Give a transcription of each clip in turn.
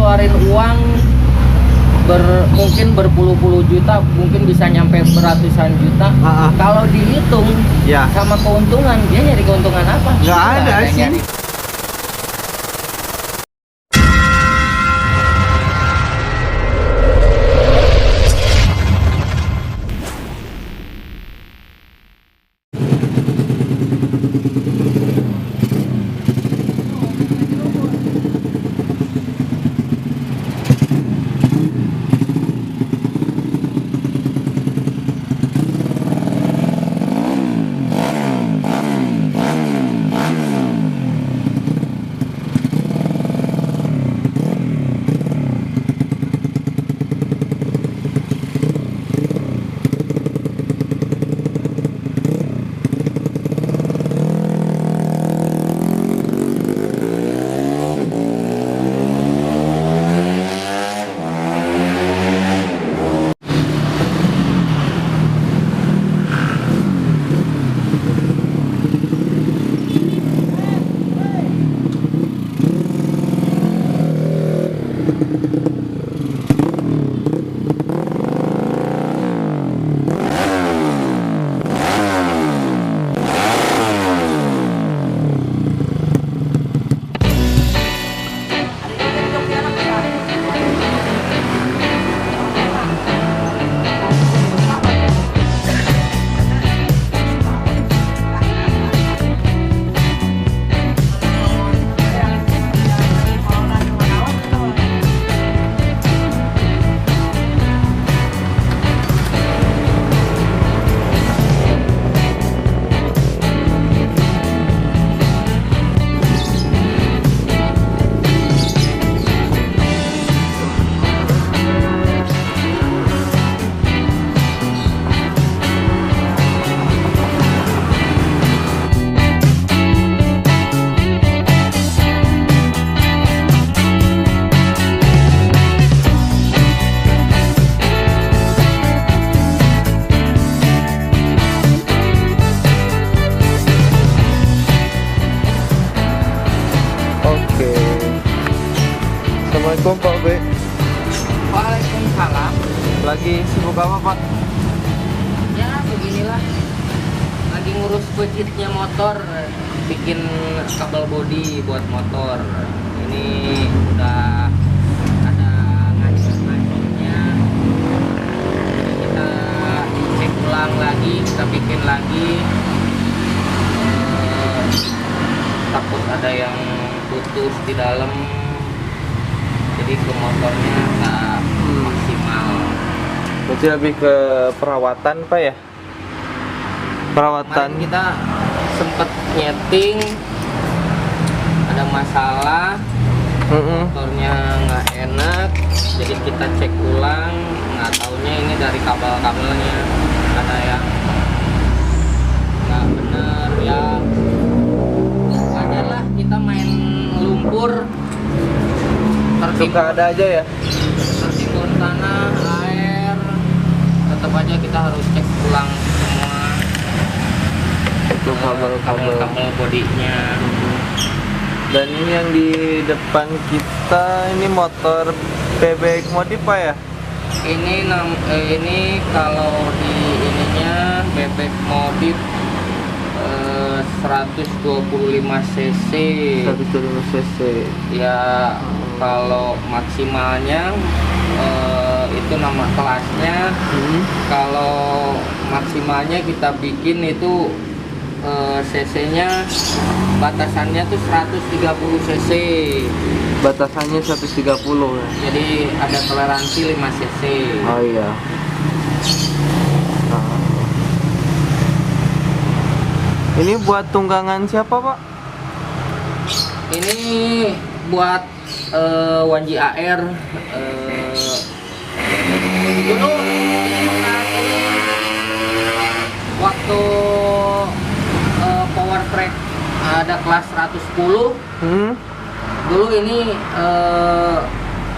ngeluarin uang mungkin berpuluh-puluh juta, mungkin bisa nyampe beratusan juta. Kalau dihitung Ya. sama keuntungan, dia nyari keuntungan apa? Nggak ada sih. nyari. Assalamualaikum Pak B. Waalaikumsalam. Lagi sibuk apa Pak? Ya beginilah, lagi ngurus budgetnya motor, bikin kabel bodi buat motor. Ini udah ada ngancur-ngancurnya, kita cek ulang lagi, kita bikin lagi. Takut ada yang putus di dalam, jadi ke motornya nggak maksimal. Berarti lebih ke perawatan Pak ya? Perawatan. Kemarin kita sempet nyeting, ada masalah, motornya nggak enak, jadi kita cek ulang. Nggak taunya ini dari kabel-kabelnya ada yang nggak bener ya. Wajar lah, kita main lumpur, Suka ada aja ya? tertimbun tanah, air, tetap aja kita harus cek ulang semua Itu kabel-kabel. kabel bodinya. Dan ini yang di depan kita ini motor bebek modif Pak ya? Ini kalau di ininya bebek modif 125 cc. 125 cc. Ya kalau maksimalnya itu nama kelasnya. Kalau maksimalnya kita bikin itu cc-nya batasannya tuh 130 cc. Batasannya 130 ya? Jadi ada toleransi 5 cc. Oh iya. Ini buat tunggangan siapa Pak? Ini buat Wanji AR. Dulu waktu power track ada kelas 110. Dulu ini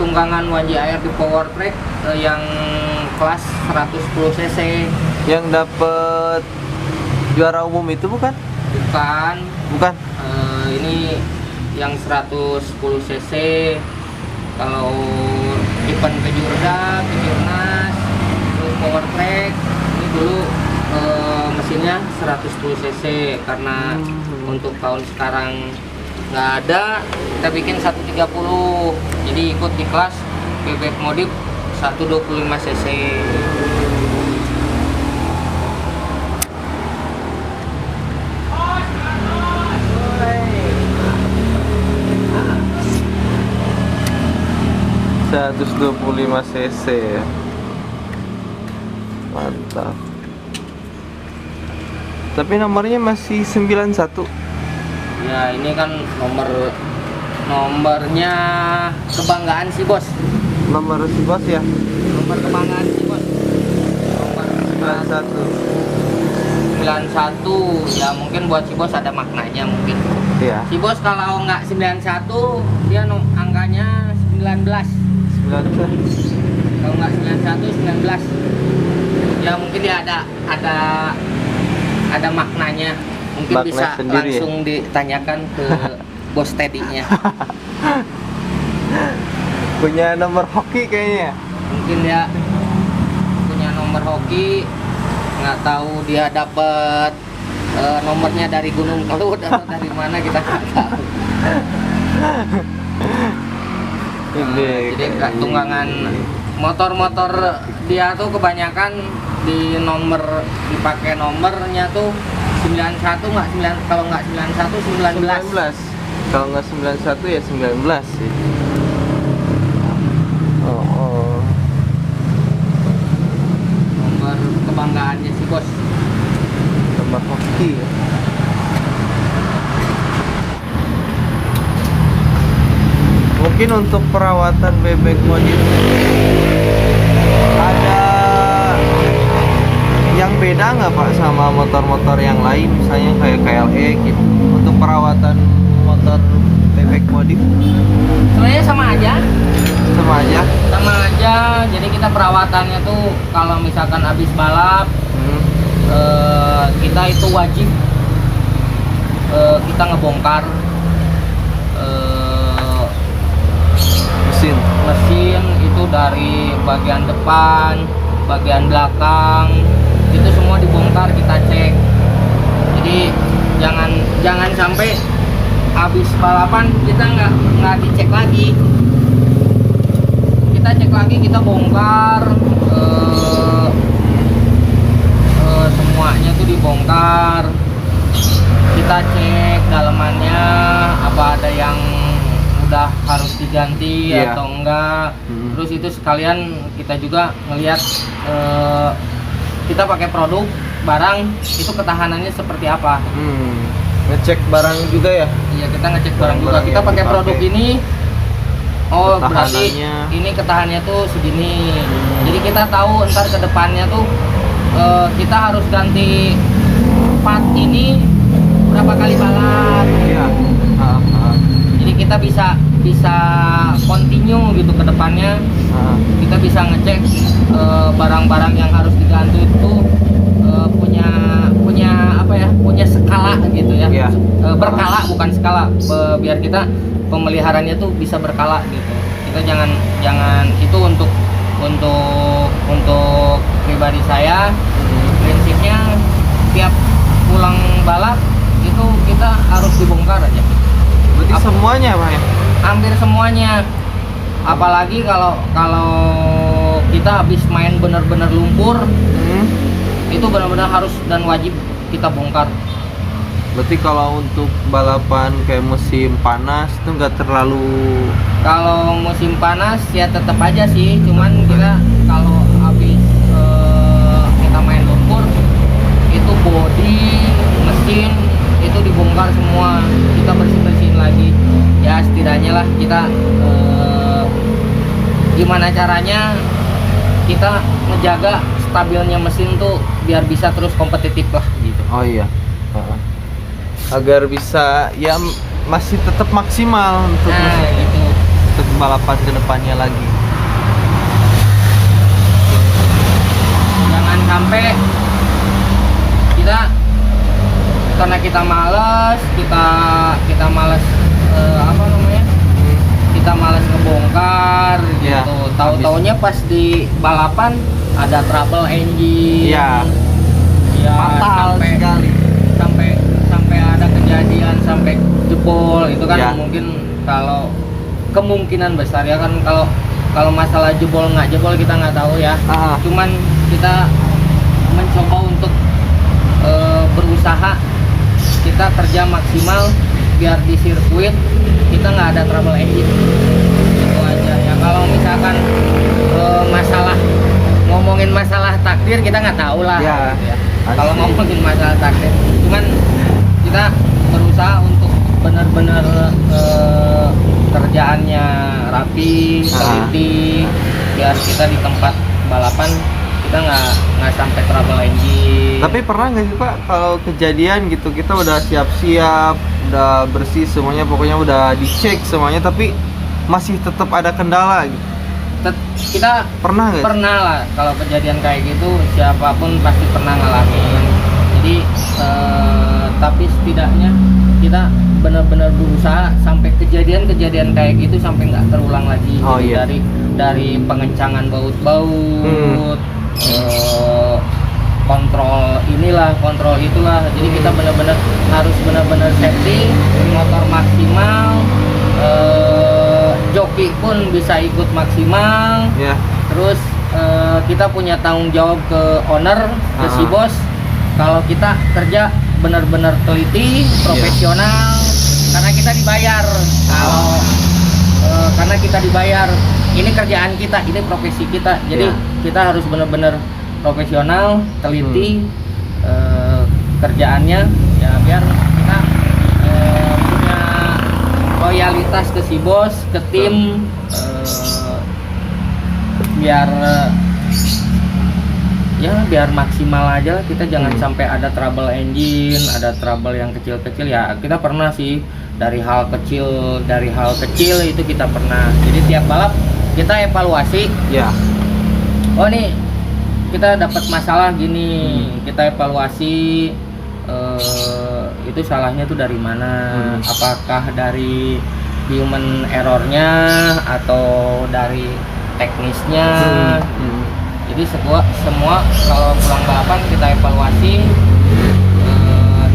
tunggangan Wanji AR di power track yang kelas 110 cc. Yang dapet juara umum itu bukan? Bukan. Bukan. Ini yang 110 cc Kalau event Kejurda, Kejurnas, terus Power Track ini dulu mesinnya 110 cc karena untuk tahun sekarang nggak ada, kita bikin 130, jadi ikut di kelas bebek modif 125 cc. cc ya. Mantap. Tapi nomornya masih 91. Ya ini kan nomornya kebanggaan sih bos. Nomor si bos ya. Nomor kebanggaan sih bos. Nomor 91 ya, mungkin buat si bos ada maknanya mungkin. Iya. Si bos kalau nggak 91 dia angkanya 19. 91. Kalau nggak 91 19. Ya mungkin dia ada maknanya. Mungkin Makna bisa sendiri, langsung ditanyakan ke bos Teddy-nya. Punya nomor hoki kayaknya. Mungkin dia punya nomor hoki, nggak tahu dia dapat nomornya dari Gunung Kelut atau dari mana, kita nggak tahu. Jadi tunggangan motor-motor dia tuh kebanyakan dipakai nomornya tuh 91, kalau nggak 91 19. Kalau nggak 91 ya 19 sih. Oh. Nomor kebanggaannya si bos. Nomor hoki ya. Mungkin untuk perawatan bebek modif ada yang beda nggak Pak sama motor-motor yang lain, misalnya kayak KLE gitu, untuk perawatan motor bebek modif? Sebenarnya sama aja. Sama aja. Jadi kita perawatannya tuh kalau misalkan habis balap, kita itu wajib kita ngebongkar mesin itu dari bagian depan, bagian belakang, itu semua dibongkar, kita cek. Jadi jangan sampai habis balapan kita nggak dicek lagi. Kita cek lagi, kita bongkar, semuanya tuh dibongkar. Kita cek dalamannya apa ada yang udah harus diganti atau enggak. Terus itu sekalian kita juga ngelihat kita pakai produk barang itu ketahanannya seperti apa. Ngecek barang juga ya? Iya, kita ngecek barang juga. Kita pakai produk ini, oh berarti ini ketahanannya tuh segini. Jadi kita tahu ntar ke depannya tuh kita harus ganti part ini berapa kali balap. Iya. Jadi kita bisa continue gitu ke depannya. Kita bisa ngecek barang-barang yang harus diganti itu punya skala gitu ya. Iya. Berkala, bukan skala, biar kita pemeliharannya tuh bisa berkala gitu. Kita jangan itu untuk pribadi saya, prinsipnya tiap pulang balap itu kita harus dibongkar aja. Berarti semuanya Pak ya? Hampir semuanya. Apalagi kalau kita habis main bener-bener lumpur, itu benar-benar harus dan wajib kita bongkar. Berarti kalau untuk balapan kayak musim panas itu nggak terlalu. Kalau musim panas ya tetap aja sih, cuman kita kalau habis kita main lumpur itu bodi, mesin itu dibongkar semua, kita bersihin lagi. Ya setidaknya lah kita gimana caranya kita ngejaga stabilnya mesin tuh biar bisa terus kompetitif lah gitu. Oh iya. Agar bisa ya masih tetap maksimal untuk gitu. Untuk balapan kedepannya lagi. Jangan sampai kita karena kita malas, kita malas kita malas ngebongkar, tahu-taunya pas di balapan ada trouble engine. Iya. Ya, Fatal sampai sekali. sampai ada kejadian sampai jebol itu kan Ya. mungkin kalau kemungkinan besar ya kan kalau masalah jebol nggak jebol kita nggak tahu ya. Cuman kita mencoba untuk berusaha kita kerja maksimal biar di sirkuit kita nggak ada trouble engine itu aja ya. Kalau misalkan ngomongin masalah takdir kita nggak tahu lah Ya, gitu ya. pasti. Kalau ngomongin masalah takdir cuman kita berusaha untuk benar-benar kerjaannya rapi, teliti biar kita di tempat balapan kita nggak sampai trouble engine. Tapi pernah nggak sih Pak kalau kejadian gitu kita udah siap-siap, udah bersih semuanya, pokoknya udah dicek semuanya, tapi masih tetap ada kendala gitu? Kita Pernah nggak? pernah lah kalau kejadian kayak gitu, siapapun pasti pernah ngalamin. Jadi tapi setidaknya kita benar-benar berusaha sampai kejadian-kejadian kayak gitu sampai nggak terulang lagi. Oh, Jadi iya. dari pengencangan baut-baut, kontrol inilah, kontrol itulah. Jadi kita benar-benar harus benar-benar safety, motor maksimal, joki pun bisa ikut maksimal. Ya. Terus kita punya tanggung jawab ke owner, ke si bos. Kalau kita kerja benar-benar teliti, profesional, karena kita dibayar. Kalau karena kita dibayar, ini kerjaan kita, ini profesi kita. Jadi kita harus benar-benar profesional, teliti kerjaannya, ya biar kita punya loyalitas ke si bos, ke tim, biar maksimal aja lah. Kita jangan sampai ada trouble engine, ada trouble yang kecil-kecil ya. Kita pernah sih dari hal kecil itu kita pernah. Jadi tiap balap kita evaluasi. Ya. Oh nih kita dapat masalah gini, kita evaluasi itu salahnya tuh dari mana? Apakah dari human errornya atau dari teknisnya? Jadi semua kalau pulang balapan kita evaluasi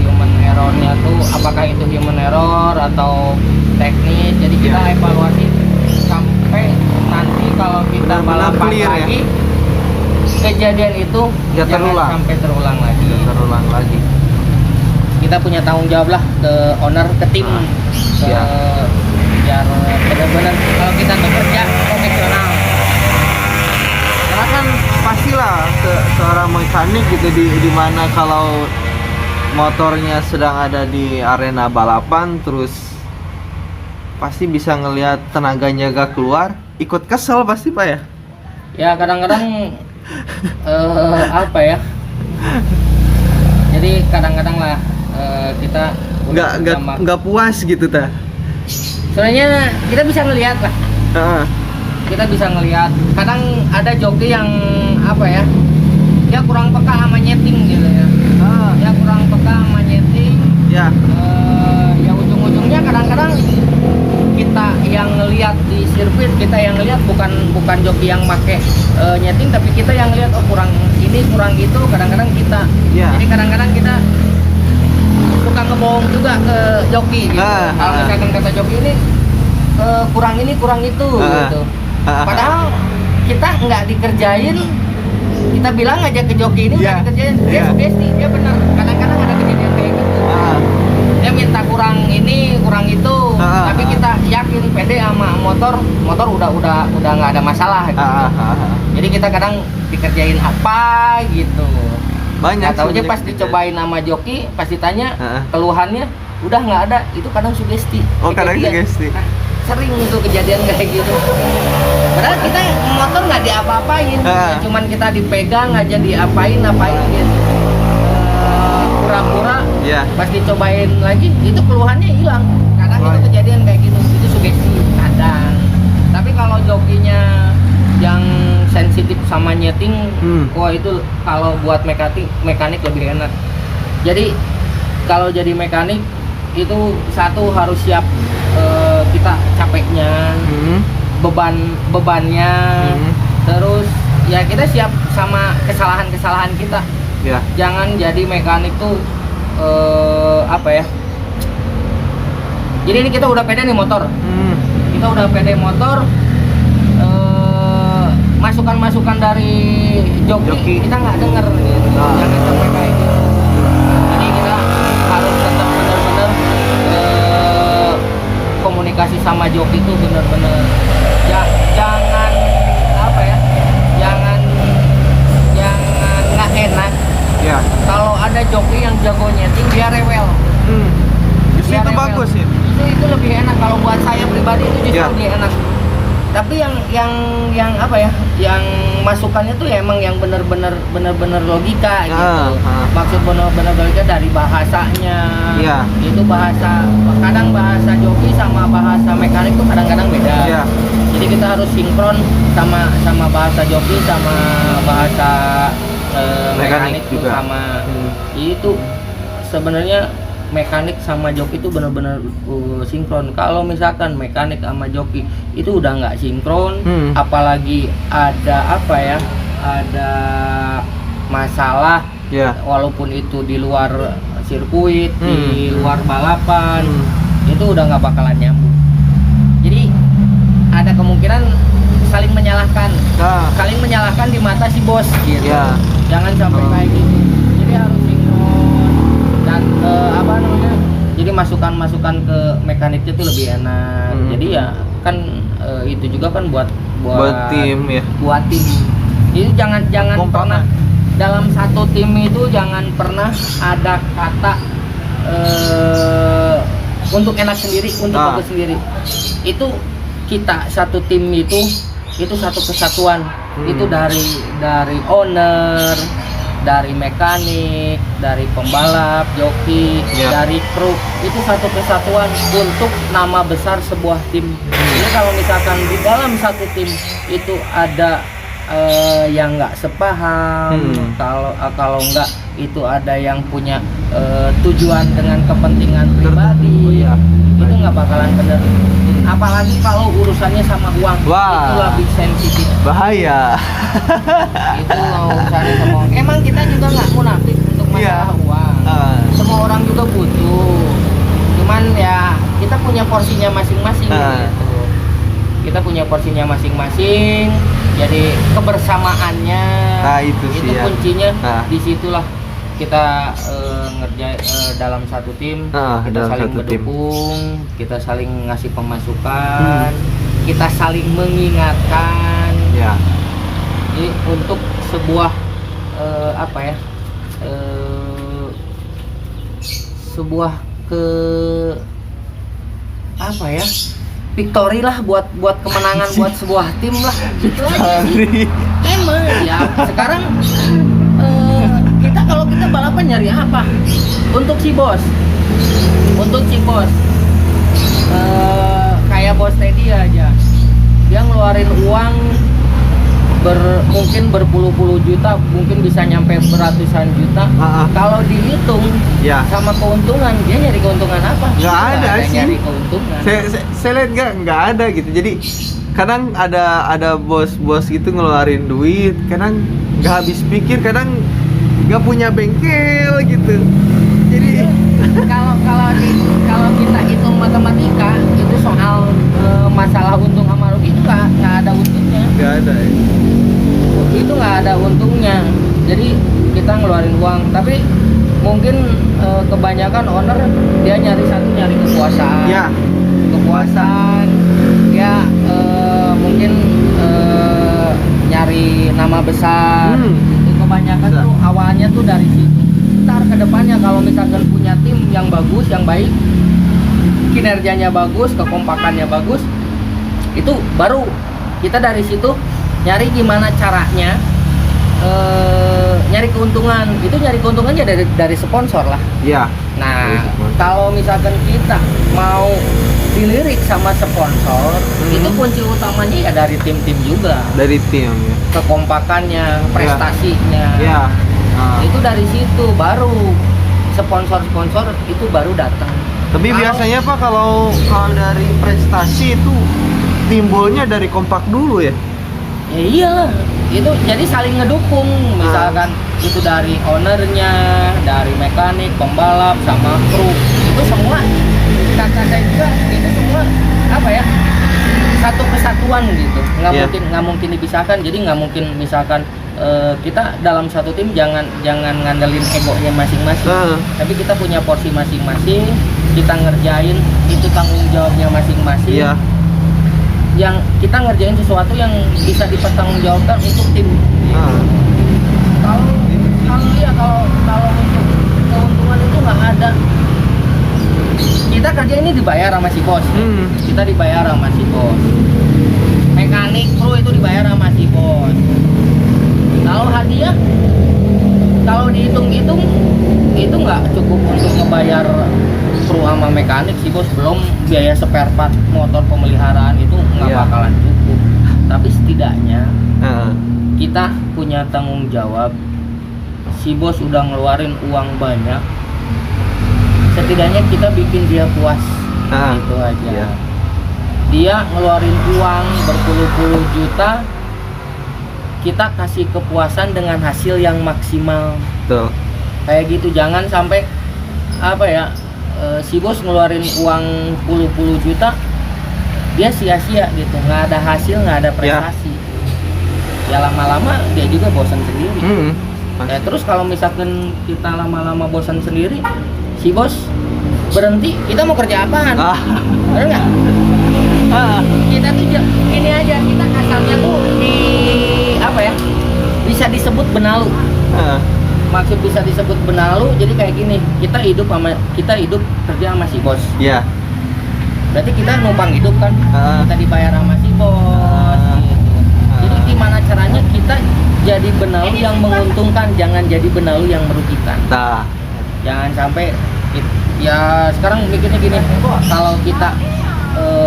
human errornya tuh apakah itu human error atau teknis. Jadi kita evaluasi sampai nanti kalau kita balapan clear, lagi kejadian itu Nggak jangan terulang. sampai terulang lagi. Terulang lagi. Kita punya tanggung jawab lah ke owner, ke tim, biar benar-benar kalau kita bekerja profesional. Karena kan pastilah seorang mekanik gitu di mana kalau motornya sedang ada di arena balapan terus pasti bisa ngelihat tenaganya gak keluar, ikut kesel pasti Pak ya? Ya kadang-kadang apa ya? Jadi kadang-kadang lah kita nggak puas gitu ta? sebenarnya kita bisa ngelihat lah. Kita bisa ngelihat kadang ada joki yang apa ya, dia kurang peka sama nyeting gitu ya. Dia kurang peka sama nyeting Ya. Ya ujung-ujungnya kadang-kadang kita yang ngelihat di sirkuit, kita yang ngelihat bukan joki yang make nyeting, tapi kita yang ngelihat oh kurang ini kurang itu. Kadang-kadang kita jadi kadang-kadang kita suka ngebohong juga ke joki gitu. Kalau misalkan kata joki ini kurang ini kurang itu gitu. Padahal kita nggak dikerjain, kita bilang aja ke joki ini nggak dikerjain, dia sugesti, dia benar. Kadang-kadang ada kejadian kayak gitu. Dia minta kurang ini kurang itu, tapi kita yakin pede sama motor udah nggak ada masalah gitu. Jadi kita kadang dikerjain apa gitu. Banyak. Nggak taunya pas dicobain sama joki, pas ditanya keluhannya udah nggak ada, itu kadang sugesti. Oh, kadang sugesti. Sering itu kejadian kayak gitu. Padahal kita motor nggak diapa-apain, cuman kita dipegang aja diapain gitu. Pura-pura, pas dicobain lagi itu keluhannya hilang. Kadang itu kejadian kayak gitu, itu sugesti kadang. Tapi kalau jokinya yang sensitif sama nyeting, wah itu kalau buat mekanik lebih enak. Jadi kalau jadi mekanik itu satu harus siap kita capeknya, bebannya. Terus ya kita siap sama kesalahan kita. Ya. Jangan jadi mekanik tuh apa ya? Jadi ini kita udah pede nih motor. Kita udah pede motor. Masukan-masukan dari joki kita nggak denger gitu. Jangan sampai kayak gitu. Jadi kita harus tetap benar-benar komunikasi sama joki itu benar-benar jangan apa ya, jangan nggak enak Ya. kalau ada joki yang jago nyeting dia rewel. Justru Dia itu rewel. bagus ya. Itu lebih enak kalau buat saya pribadi, itu justru Ya. lebih enak. Tapi yang apa ya, yang masukannya tuh ya emang yang bener-bener logika gitu. Maksud bener-bener logika dari bahasanya. Iya. Itu kadang bahasa joki sama bahasa mekanik tuh kadang-kadang beda. Iya. Jadi kita harus sinkron sama bahasa joki sama bahasa mekanik tuh juga. sama. Itu sebenarnya mekanik sama joki itu benar-benar sinkron. Kalau misalkan mekanik sama joki itu udah nggak sinkron, apalagi ada apa ya, ada masalah, walaupun itu di luar sirkuit, di luar balapan, itu udah nggak bakalan nyambung. Jadi ada kemungkinan saling menyalahkan di mata si bos gitu. Jangan sampai kayak gitu. Jadi harus sinkron dan apa namanya, jadi masukan ke mekaniknya itu lebih enak. Jadi ya kan itu juga kan buat tim ya. Buat tim. Jadi jangan pernah dalam satu tim itu jangan pernah ada kata untuk enak sendiri, untuk bagus sendiri. Itu kita satu tim itu satu kesatuan. Itu dari owner, dari mekanik, dari pembalap, joki, dari kru, itu satu kesatuan untuk nama besar sebuah tim. Jadi kalau misalkan di dalam satu tim itu ada yang nggak sepaham, kalau nggak itu ada yang punya tujuan dengan kepentingan pribadi, itu nggak bakalan bener. Apalagi kalau urusannya sama uang, itu lebih sensitif. Bahaya. Itu urusannya sama uang. Emang kita juga nggak munafik untuk masalah uang. Semua orang juga butuh. Cuman ya kita punya porsinya masing-masing. Gitu. Kita punya porsinya masing-masing. Jadi kebersamaannya itu kuncinya. Disitulah kita ngerjain dalam satu tim, kita saling mendukung, kita saling ngasih pemasukan, kita saling mengingatkan. Jadi untuk sebuah apa ya, sebuah apa ya, victory lah, buat kemenangan buat sebuah tim lah, gitu aja sih. Emang ya sekarang kalau kita balapan nyari apa? Untuk si bos, kayak bos Teddy aja, dia ngeluarin uang mungkin berpuluh-puluh juta, mungkin bisa nyampe beratusan juta. Kalau dihitung sama keuntungan, dia nyari keuntungan apa? Nggak ada sih. Nyari keuntungan. Saya lihat nggak ada gitu. Jadi kadang ada bos gitu ngeluarin duit, kadang nggak habis pikir, kadang nggak punya bengkel gitu. Jadi kalau kita hitung matematika itu soal masalah untung sama rugi itu nggak ada untungnya. Nggak ada ya. Itu nggak ada untungnya. Jadi kita ngeluarin uang, tapi mungkin kebanyakan owner dia nyari kekuasaan. Kekuasaan. Dia mungkin nyari nama besar. Kebanyakan tuh awalnya tuh dari situ. Ntar kedepannya kalau misalkan punya tim yang bagus, yang baik, kinerjanya bagus, kekompakannya bagus, itu baru kita dari situ nyari gimana caranya nyari keuntungan. Itu nyari keuntungannya dari sponsor lah. Nah, kalau misalkan kita mau dilirik sama sponsor, itu kunci utamanya ya dari tim-tim juga. Dari tim ya. Kekompakannya, prestasinya. Itu dari situ baru sponsor-sponsor itu baru datang. Tapi biasanya Pak kalau dari prestasi itu timbulnya dari kompak dulu ya. Ya iyalah, itu jadi saling ngedukung. Misalkan itu dari ownernya, dari mekanik, pembalap, sama kru, itu semua kata saya juga itu semua apa ya, satu kesatuan gitu. Nggak mungkin dipisahkan. Jadi nggak mungkin misalkan kita dalam satu tim jangan ngandelin egonya masing-masing, tapi kita punya porsi masing-masing, kita ngerjain itu tanggung jawabnya masing-masing. Yang kita ngerjain sesuatu yang bisa dipertanggungjawabkan untuk tim. Kalau untuk keuntungan itu nggak ada. Kita kerja ini dibayar sama si bos. Kita dibayar sama si bos. Mekanik, kru itu dibayar sama si bos. Kalau hadiah, kalau dihitung-hitung itu nggak cukup untuk ngebayar kru sama mekanik si bos, belum biaya spare part motor pemeliharaan itu nggak bakalan cukup. Tapi setidaknya kita punya tanggung jawab. Si bos udah ngeluarin uang banyak, setidaknya kita bikin dia puas. Itu aja. Dia ngeluarin uang berpuluh-puluh juta, kita kasih kepuasan dengan hasil yang maksimal. Tuh. Kayak gitu, jangan sampai apa ya, si bos ngeluarin uang puluh juta, dia sia-sia gitu, nggak ada hasil, nggak ada prestasi. Ya lama-lama dia juga bosan sendiri. Ya terus kalau misalkan kita lama-lama bosan sendiri, si bos berhenti, kita mau kerja apaan? Bener nggak? Kita tuh ini aja, kita asalnya tuh di apa ya, bisa disebut benalu. Maksud bisa disebut benalu, jadi kayak gini, kita hidup kerja sama si bos. Berarti kita numpang hidup kan, kita dibayar sama si bos. Gitu. Jadi gimana caranya kita jadi benalu yang menguntungkan, jangan jadi benalu yang merugikan. Jangan sampai ya sekarang mikirnya gini, kalau kita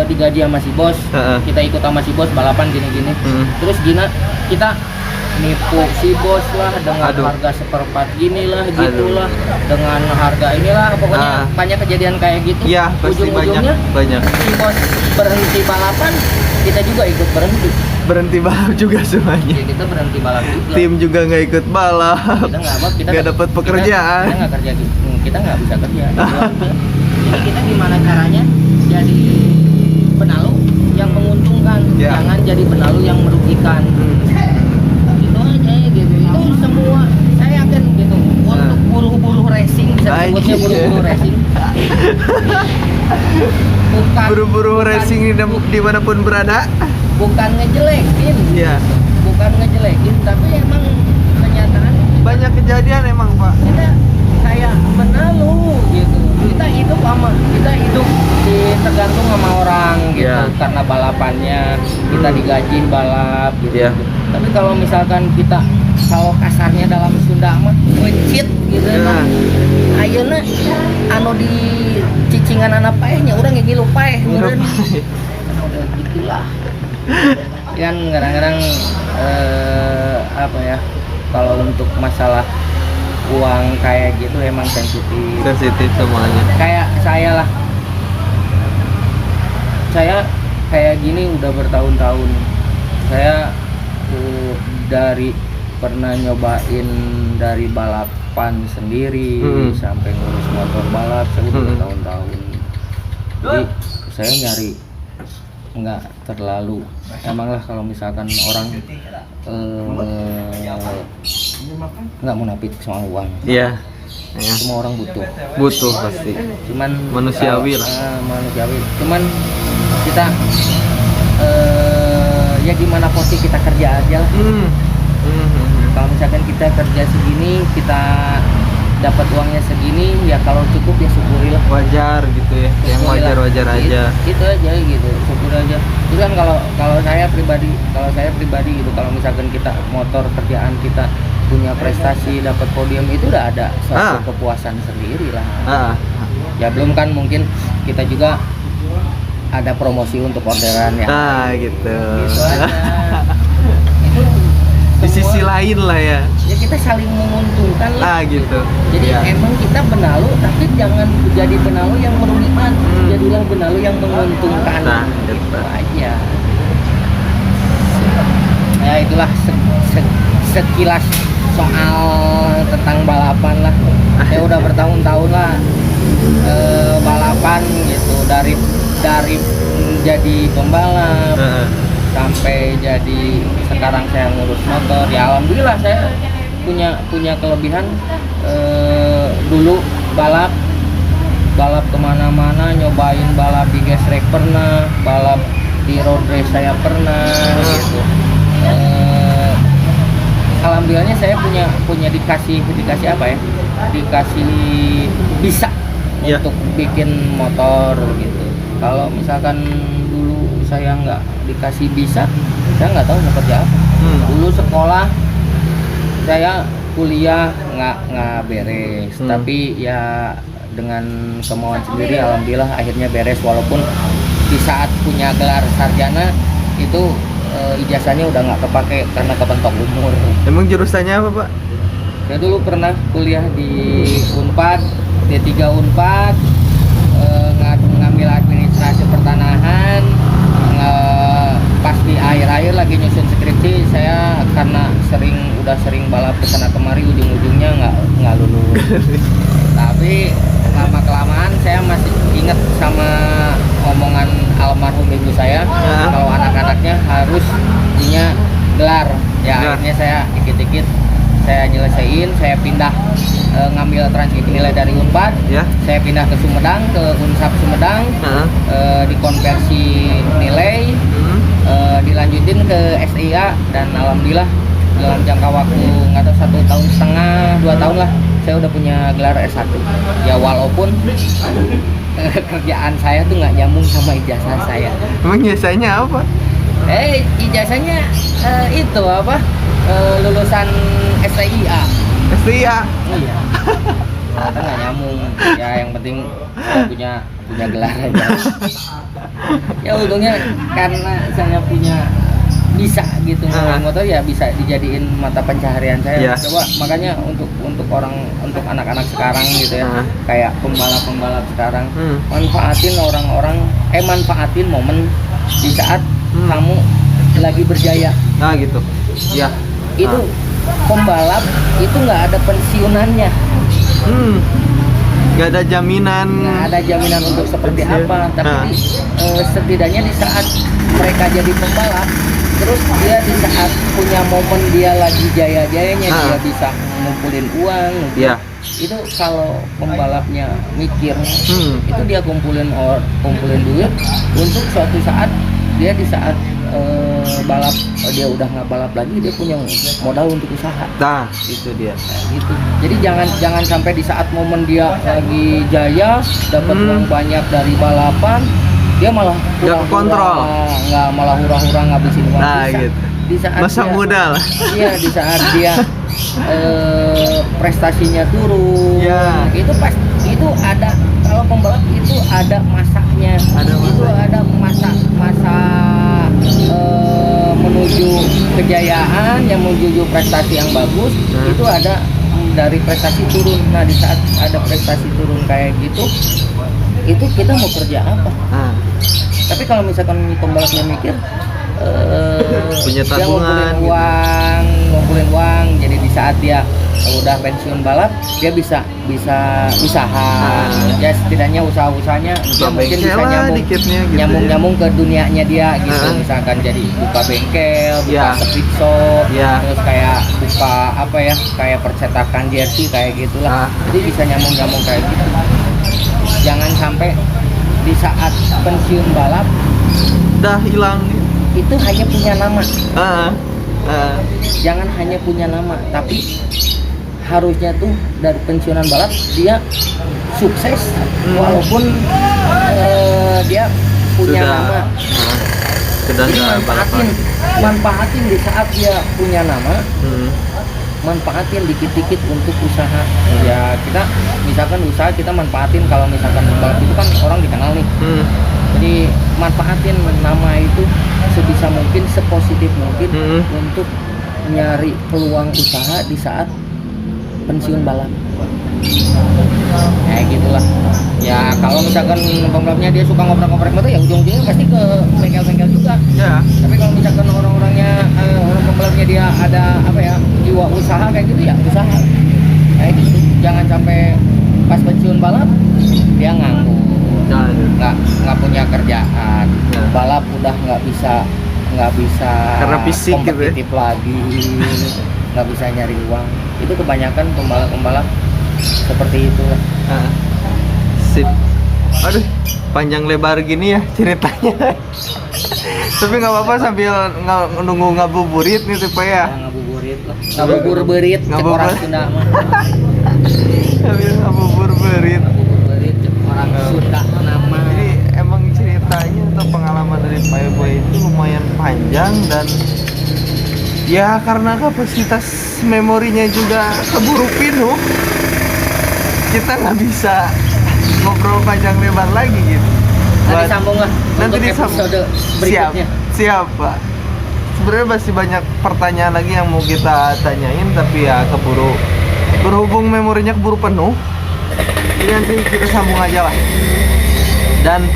digaji sama si bos, kita ikut sama si bos balapan gini-gini, terus kita nipu si bos lah dengan harga seperempat gini lah, gitulah, dengan harga inilah, pokoknya banyak kejadian kayak gitu. Ujung-ujungnya banyak. Si bos berhenti balapan, kita juga ikut berhenti balap juga semuanya. Kita berhenti balap juga. Tim juga nggak ikut balap. Kita nggak dapat pekerjaan. Kita nggak kerja, kita nggak bisa kerja. Jadi kita gimana caranya jadi benalu yang menguntungkan, jangan jadi benalu yang merugikan. Itu aja gitu. Itu semua saya yakin gitu. Untuk buruh-buruh racing, bisa disebutnya buruh-buruh racing. Buruh-buruh racing dimanapun berada. Bukan ngejelekin, bukan ngejelekin, tapi emang kenyataan banyak kejadian emang Pak. Kita kayak benalu gitu. Kita hidup tergantung sama orang gitu, karena balapannya kita digaji balap gitu. Tapi kalau misalkan kita, kalau kasarnya dalam Sunda mah ngecit gitu, ayeuna anu di cicingan anak paehnya urang ge ngilu paeh meureun. Udah gitulah. Kan kadang-kadang apa ya, kalau untuk masalah uang kayak gitu emang sensitif semuanya. Kayak saya kayak gini udah bertahun-tahun. Saya dari pernah nyobain dari balapan sendiri sampai ngurus motor balap, saya udah bertahun-tahun. Jadi saya nyari nggak terlalu, emang lah kalau misalkan orang nggak munafik soal uang. Semua orang butuh pasti. Cuman manusiawi lah. Manusiawi. Cuman kita ya gimana porsi kita kerja aja lah. Kalau misalkan kita kerja segini, kita dapat uangnya segini, ya kalau cukup ya syukurilah. Wajar gitu ya, yang wajar-wajar aja. Itu aja gitu, syukur aja. Itu kan kalau saya pribadi gitu, kalau misalkan kita motor kerjaan kita punya prestasi, dapat podium, itu udah ada suatu kepuasan sendiri lah. Ya belum kan mungkin kita juga ada promosi untuk orderan ya. Gitu. Gitu aja. Itu di sisi lain lah ya. Ya kita saling menguntungkan lah. Gitu. Jadi emang kita benalu, tapi jangan jadi benalu yang merugikan. Jadilah benalu yang menguntungkan. Gitu aja. itulah sekilas soal tentang balapan lah. Saya udah bertahun-tahun lah balapan gitu, dari jadi pembalap sampai jadi sekarang saya ngurus motor. Ya alhamdulillah saya punya kelebihan. Dulu balap kemana-mana, nyobain balap di gesrek pernah, balap di road race saya pernah gitu. Alhamdulillahnya saya punya dikasih apa ya, dikasih bisa untuk bikin motor gitu. Kalau misalkan dulu saya nggak dikasih bisa, saya nggak tahu mau kerja apa. Dulu sekolah saya kuliah nggak beres, tapi ya dengan kemauan sendiri alhamdulillah akhirnya beres, walaupun di saat punya gelar sarjana itu ijazahnya udah nggak kepake karena kepentok umur. Emang jurusannya apa, Pak? Saya dulu pernah kuliah di Unpad, D3 Unpad, ngambil administrasi pertanahan. Pas di akhir-akhir lagi nyusun skripsi, saya karena udah sering balap kesana kemari, ujung-ujungnya nggak lulus. Tapi lama-kelamaan saya masih ingat sama omongan almarhum ibu saya, kalau anak-anaknya harus punya gelar. Ya akhirnya saya dikit-dikit saya nyelesain, saya pindah ngambil transkrip nilai dari Unpad, saya pindah ke Sumedang, ke Unsap Sumedang, dikonversi nilai, dilanjutin ke SIA, dan alhamdulillah dalam jangka waktu nggak tahu 1,5 tahun, 2 tahun lah, saya udah punya gelar S1. Ya walaupun kerjaan saya tuh nggak nyambung sama ijazah saya. Emang ijazahnya apa? Ijazahnya itu apa? Lulusan SIA. SIA? Iya. Ternyata nggak nyambung. Ya yang penting saya punya gelar aja. Ya untungnya karena saya punya bisa gitu motor, ya bisa dijadiin mata pencaharian saya. Coba makanya untuk anak-anak sekarang gitu ya, kayak pembalap sekarang, manfaatin manfaatin momen di saat kamu lagi berjaya. Nah gitu. Ya. Itu pembalap itu nggak ada pensiunannya. Nggak ada jaminan. Nggak ada jaminan untuk seperti apa. Tapi setidaknya di saat mereka jadi pembalap, terus dia di saat punya momen dia lagi jaya-jayanya, dia bisa ngumpulin uang. Itu kalau pembalapnya mikir, itu dia kumpulin duit untuk suatu saat dia di saat balap, dia udah nggak balap lagi, dia punya modal untuk usaha. Nah itu dia. Gitu. Jadi jangan sampai di saat momen dia lagi jaya dapat uang banyak dari balapan, dia malah kontrol, malah hura-hura ngabisin uang. Nah gitu. Di saat masa muda lah. Iya, di saat dia prestasinya turun. Itu ada, kalau pembalap itu ada masanya. Itu ada masa menuju kejayaan, yang menuju prestasi yang bagus. Itu ada dari prestasi turun. Nah di saat ada prestasi turun kayak gitu, itu kita mau kerja apa? Tapi kalau misalkan pembalapnya mikir, punya tabungan, ngumpulin uang, jadi di saat dia udah pensiun balap, dia bisa usaha. Ya setidaknya usahanya dia mungkin bisa nyambung ke dunianya dia gitu. Misalkan jadi buka bengkel, buka strip shop, terus kayak buka apa ya, kayak percetakan jersey kayak gitulah. Jadi bisa nyambung kayak gitu. Jangan sampai di saat pensiun balap udah hilang, itu hanya punya nama. Jangan hanya punya nama, tapi harusnya tuh dari pensiunan balap dia sukses, walaupun dia punya nama. Jadi manfaatin di saat dia punya nama, manfaatin dikit-dikit untuk usaha. Ya kita misalkan usaha, kita manfaatin, kalau misalkan balap itu kan orang dikenal nih. Jadi manfaatin nama itu sebisa mungkin, sepositif mungkin untuk nyari peluang usaha di saat pensiun balap. Kayak gitulah. Ya kalau misalkan pembalapnya dia suka ngoprek-ngoprek motor, ya ujung-ujungnya pasti ke bengkel-bengkel juga. Tapi kalau misalkan orang pembalapnya ada apa ya, jiwa usaha kayak gitu ya, usaha kayak gitu. Jangan sampai pas pensiun balap dia nganggur, nggak punya kerjaan, Ya. balap udah nggak bisa Karena fisik gitu ya. kompetitif lagi, nggak bisa nyari uang. Itu kebanyakan pembalap seperti itu. Ah, sip. Aduh, panjang lebar gini ya ceritanya. Tapi nggak apa-apa sambil nunggu ngabuburit nih supaya Ngabuburit lah, ngabuburit cek Ngabubur- orang Sunda mah. sambil ngabuburit. Ngabuburit cek orang Sunda nama. Jadi emang ceritanya atau pengalaman dari Pak Boy itu lumayan panjang dan ya karena kapasitas memorinya juga keburu penuh, kita nggak bisa ngobrol panjang lebar lagi gitu. Nanti sambung lah Nanti untuk episode berikutnya. Siap Pak. Sebenarnya masih banyak pertanyaan lagi yang mau kita tanyain tapi ya keburu, berhubung memorinya keburu penuh, jadi nanti kita sambung aja lah. Dan